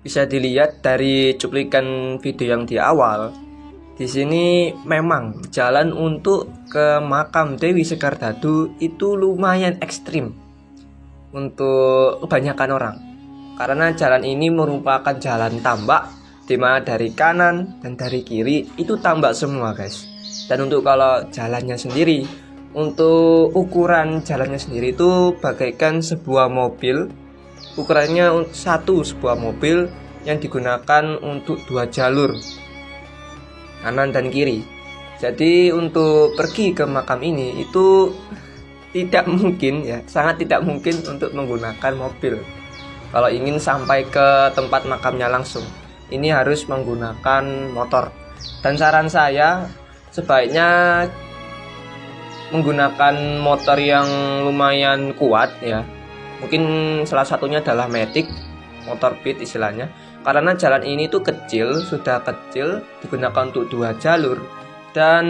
Bisa dilihat dari cuplikan video yang di awal. Di sini memang jalan untuk ke makam Dewi Sekar Dadu itu lumayan ekstrim untuk kebanyakan orang. Karena jalan ini merupakan jalan tambak, di mana dari kanan dan dari kiri itu tambak semua, guys. Dan untuk kalau jalannya sendiri, untuk ukuran jalannya sendiri itu bagaikan sebuah mobil. Ukurannya sebuah mobil yang digunakan untuk 2 jalur, kanan dan kiri. Jadi untuk pergi ke makam ini itu tidak mungkin, ya, sangat tidak mungkin untuk menggunakan mobil. Kalau ingin sampai ke tempat makamnya langsung, ini harus menggunakan motor. Dan saran saya sebaiknya menggunakan motor yang lumayan kuat, ya. Mungkin salah satunya adalah Matic, motor beat istilahnya. Karena jalan ini tuh sudah kecil, digunakan untuk 2 jalur. Dan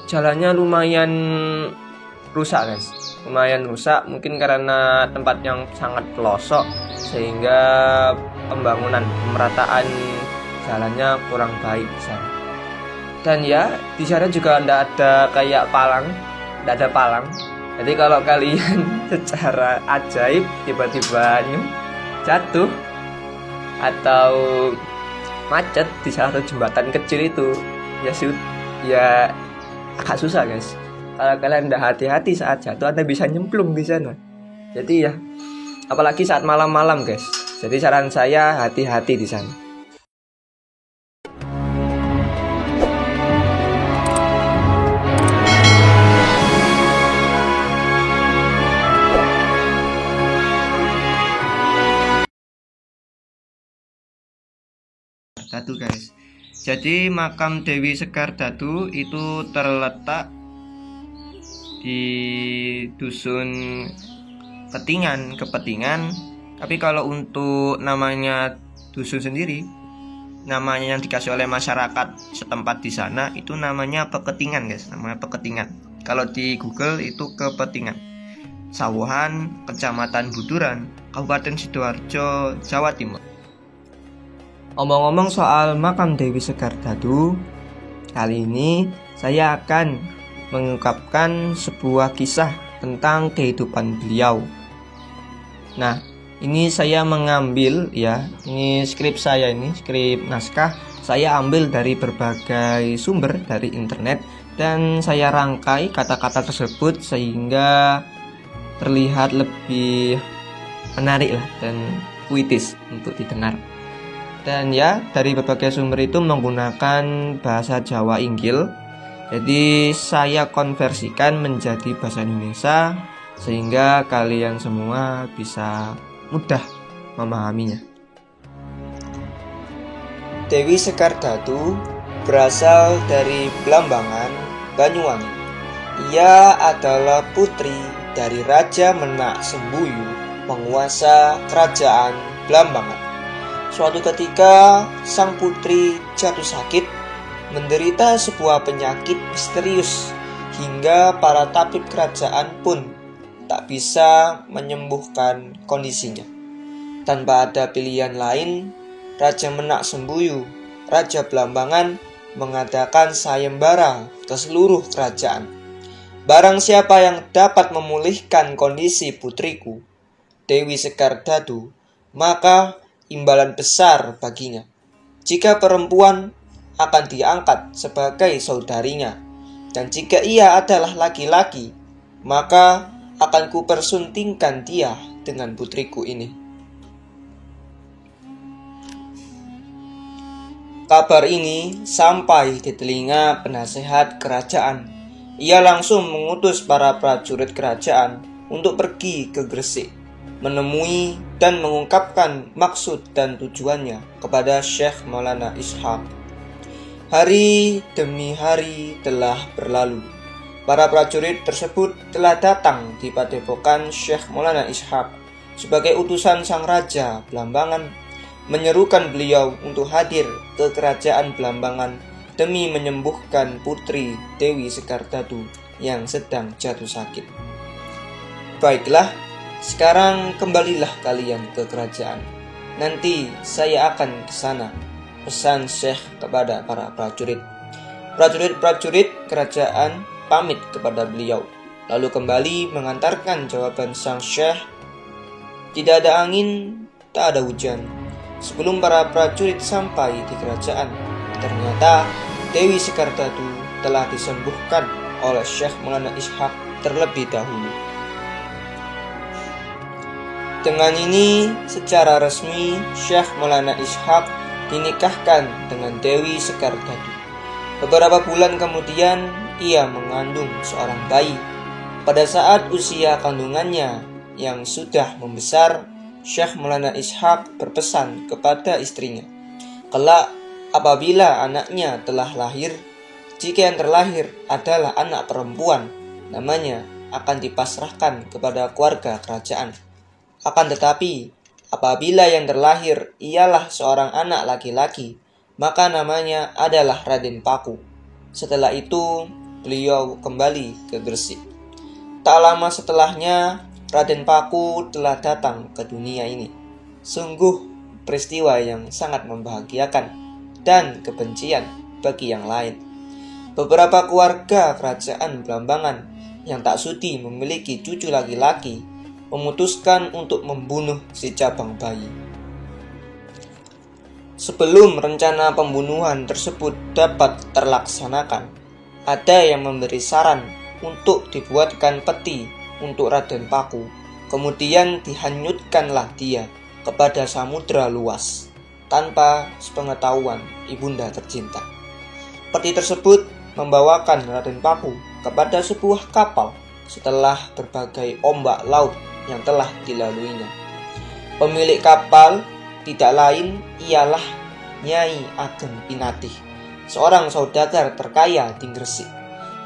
jalannya lumayan rusak, guys. Lumayan rusak, mungkin karena tempat yang sangat pelosok, sehingga pemerataan jalannya kurang baik di sana. Dan ya, di sana juga tidak ada kayak palang, tidak ada palang. Jadi kalau kalian secara ajaib tiba-tiba jatuh atau macet di salah satu jembatan kecil itu, ya agak susah, guys. Kalau kalian tidak hati-hati saat jatuh, Anda bisa nyemplung di sana. Jadi ya, apalagi saat malam-malam, guys. Jadi saran saya hati-hati di sana. Dadu, guys. Jadi makam Dewi Sekar Dadu itu terletak di dusun Ketingan. Tapi kalau untuk namanya dusun sendiri, namanya yang dikasih oleh masyarakat setempat di sana itu namanya Peketingan, guys. Namanya Peketingan. Kalau di Google itu Kepetingan. Sawuhan, Kecamatan Buduran, Kabupaten Sidoarjo, Jawa Timur. Omong-omong soal makam Dewi Sekar Dadu, kali ini saya akan mengungkapkan sebuah kisah tentang kehidupan beliau. Nah, ini saya mengambil, ya, ini skrip naskah saya ambil dari berbagai sumber dari internet, dan saya rangkai kata-kata tersebut sehingga terlihat lebih menarik lah dan puitis untuk didengar. Dan ya, dari berbagai sumber itu menggunakan bahasa Jawa Inggil. Jadi saya konversikan menjadi bahasa Indonesia sehingga kalian semua bisa mudah memahaminya. Dewi Sekar Dadu berasal dari Blambangan, Banyuwangi. Ia adalah putri dari Raja Menak Sembuyu, penguasa kerajaan Blambangan. Suatu ketika sang putri jatuh sakit, menderita sebuah penyakit misterius, hingga para tabib kerajaan pun tak bisa menyembuhkan kondisinya. Tanpa ada pilihan lain, Raja Menak Sembuyu, Raja Blambangan, mengadakan sayembara ke seluruh kerajaan. Barang siapa yang dapat memulihkan kondisi putriku, Dewi Sekar Dadu, maka imbalan besar baginya. Jika perempuan, akan diangkat sebagai saudarinya, dan jika ia adalah laki-laki, maka akan kupersuntingkan dia dengan putriku ini. Kabar ini sampai di telinga penasehat kerajaan. Ia langsung mengutus para prajurit kerajaan untuk pergi ke Gresik, menemui dan mengungkapkan maksud dan tujuannya kepada Syekh Maulana Ishaq. Hari demi hari telah berlalu. Para prajurit tersebut telah datang di padepokan Syekh Maulana Ishaq sebagai utusan sang raja Blambangan, menyerukan beliau untuk hadir ke kerajaan Blambangan demi menyembuhkan putri Dewi Sekar Dadu yang sedang jatuh sakit. Baiklah, sekarang kembalilah kalian ke kerajaan. Nanti saya akan ke sana, pesan Syekh kepada para prajurit. Prajurit-prajurit kerajaan pamit kepada beliau, lalu kembali mengantarkan jawaban sang Syekh. Tidak ada angin, tak ada hujan. Sebelum para prajurit sampai di kerajaan, ternyata Dewi Sekardadu telah disembuhkan oleh Syekh Maulana Ishaq terlebih dahulu. Dengan ini, secara resmi Syekh Maulana Ishaq dinikahkan dengan Dewi Sekardadu. Beberapa bulan kemudian, ia mengandung seorang bayi. Pada saat usia kandungannya yang sudah membesar, Syekh Maulana Ishaq berpesan kepada istrinya, kelak apabila anaknya telah lahir, jika yang terlahir adalah anak perempuan, namanya akan dipasrahkan kepada keluarga kerajaan. Akan tetapi, apabila yang terlahir ialah seorang anak laki-laki, maka namanya adalah Raden Paku. Setelah itu, beliau kembali ke Gresik. Tak lama setelahnya, Raden Paku telah datang ke dunia ini. Sungguh peristiwa yang sangat membahagiakan dan kebencian bagi yang lain. Beberapa keluarga kerajaan Blambangan yang tak sudi memiliki cucu laki-laki memutuskan untuk membunuh si cabang bayi. Sebelum rencana pembunuhan tersebut dapat terlaksanakan, ada yang memberi saran untuk dibuatkan peti untuk Raden Paku, kemudian dihanyutkanlah dia kepada samudra luas tanpa sepengetahuan ibunda tercinta. Peti tersebut membawakan Raden Paku kepada sebuah kapal setelah berbagai ombak laut yang telah dilaluinya. Pemilik kapal tidak lain ialah Nyai Ageng Pinatih, seorang saudagar terkaya di Gresik.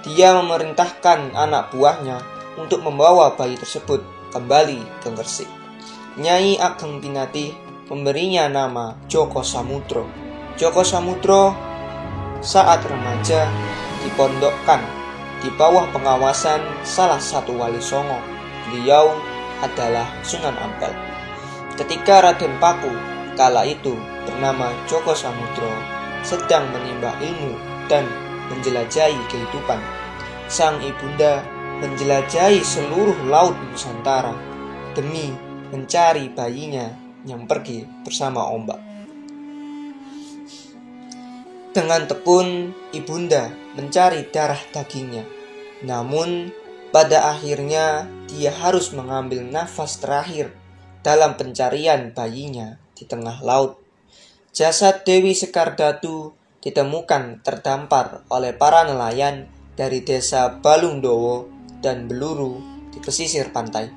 Dia memerintahkan anak buahnya untuk membawa bayi tersebut kembali ke Gresik. Nyai Ageng Pinatih memberinya nama Joko Samudro. Joko Samudro saat remaja dipondokkan di bawah pengawasan salah satu wali songo. Beliau adalah Sunan Ampel. Ketika Raden Paku kala itu bernama Joko Samudro sedang menimba ilmu dan menjelajahi kehidupan, sang ibunda menjelajahi seluruh laut Nusantara demi mencari bayinya yang pergi bersama ombak. Dengan tekun, ibunda mencari darah dagingnya. Namun, pada akhirnya dia harus mengambil nafas terakhir dalam pencarian bayinya di tengah laut. Jasad Dewi Sekardadu ditemukan terdampar oleh para nelayan dari desa Balungdowo dan Beluru di pesisir pantai.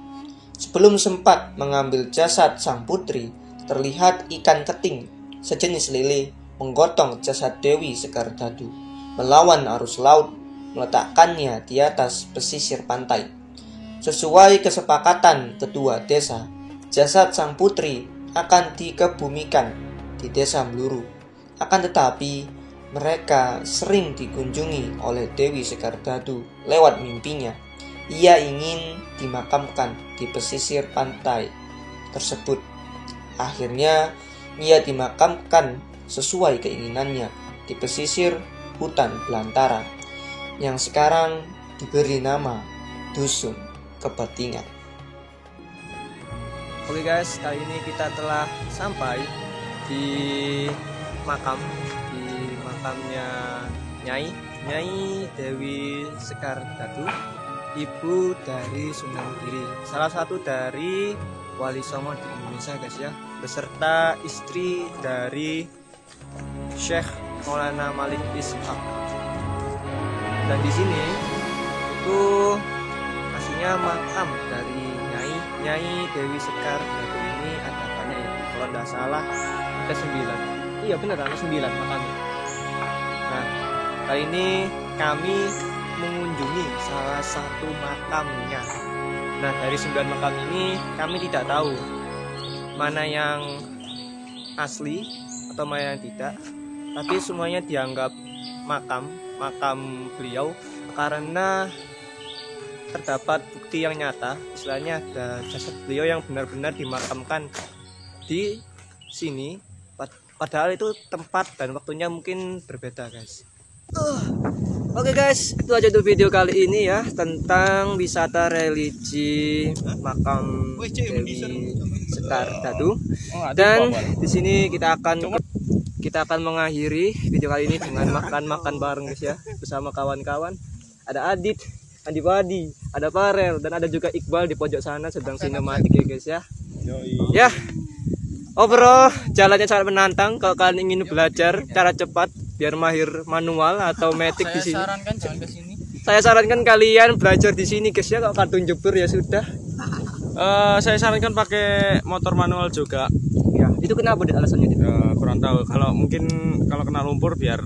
Sebelum sempat mengambil jasad sang putri, terlihat ikan keting sejenis lele menggotong jasad Dewi Sekardadu melawan arus laut, meletakkannya di atas pesisir pantai. Sesuai kesepakatan kedua desa, jasad sang putri akan dikebumikan di desa Beluru. Akan tetapi, mereka sering dikunjungi oleh Dewi Sekardadu lewat mimpinya. Ia ingin dimakamkan di pesisir pantai tersebut. Akhirnya, ia dimakamkan sesuai keinginannya di pesisir hutan belantara yang sekarang diberi nama Dusun Kebatingan. Oke guys, kali ini kita telah sampai di makamnya Nyai Dewi Sekardadu, ibu dari Sunan Giri, salah satu dari wali songo di Indonesia guys ya, beserta istri dari Syekh Maulana Malik Ishaq. Dan di sini itu aslinya makam dari Nyai Dewi Sekardadu ini ada banyak ya. Kalau tidak salah ada 9. Iya benar, ada 9 makamnya. Nah, kali ini kami mengunjungi salah satu makamnya. Nah, dari 9 makam ini kami tidak tahu mana yang asli atau mana yang tidak. Tapi semuanya dianggap makam beliau karena terdapat bukti yang nyata, istilahnya ada jasad beliau yang benar-benar dimakamkan di sini, padahal itu tempat dan waktunya mungkin berbeda guys. Oke guys, itu aja tuh video kali ini ya tentang wisata religi makam Dewi Sekar Dadu. Dan di sini kita akan mengakhiri video kali ini dengan makan-makan bareng guys ya, bersama kawan-kawan. Ada Adit, Andi Wadi, ada Farel, dan ada juga Iqbal di pojok sana sedang sinematik ya guys ya. Ya, overall jalannya sangat menantang kalau kalian ingin belajar cara cepat biar mahir manual atau matic di sini. Sarankan jangan ke sini. Saya sarankan kalian belajar di sini guys ya. Kalau kartun jebur ya sudah. Saya sarankan pakai motor manual juga. Ya, itu kenapa deh alasannya? Kurang tahu. Kalau mungkin kalau kena lumpur biar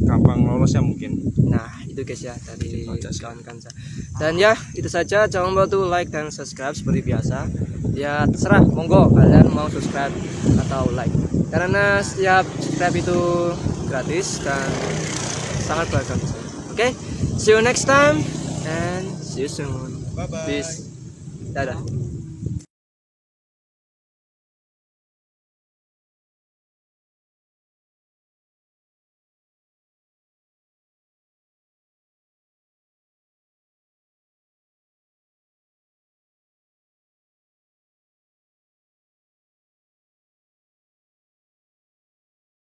gampang lolosnya mungkin. Nah, itu guys ya dari kawan-kawan saya. Dan ya, itu saja. Jangan lupa tuh like dan subscribe seperti biasa. Ya, terserah monggo kalian mau subscribe atau like. Karena setiap subscribe itu gratis dan sangat beragam. Oke, see you next time and see you soon. Bye bye. Peace. Dadah.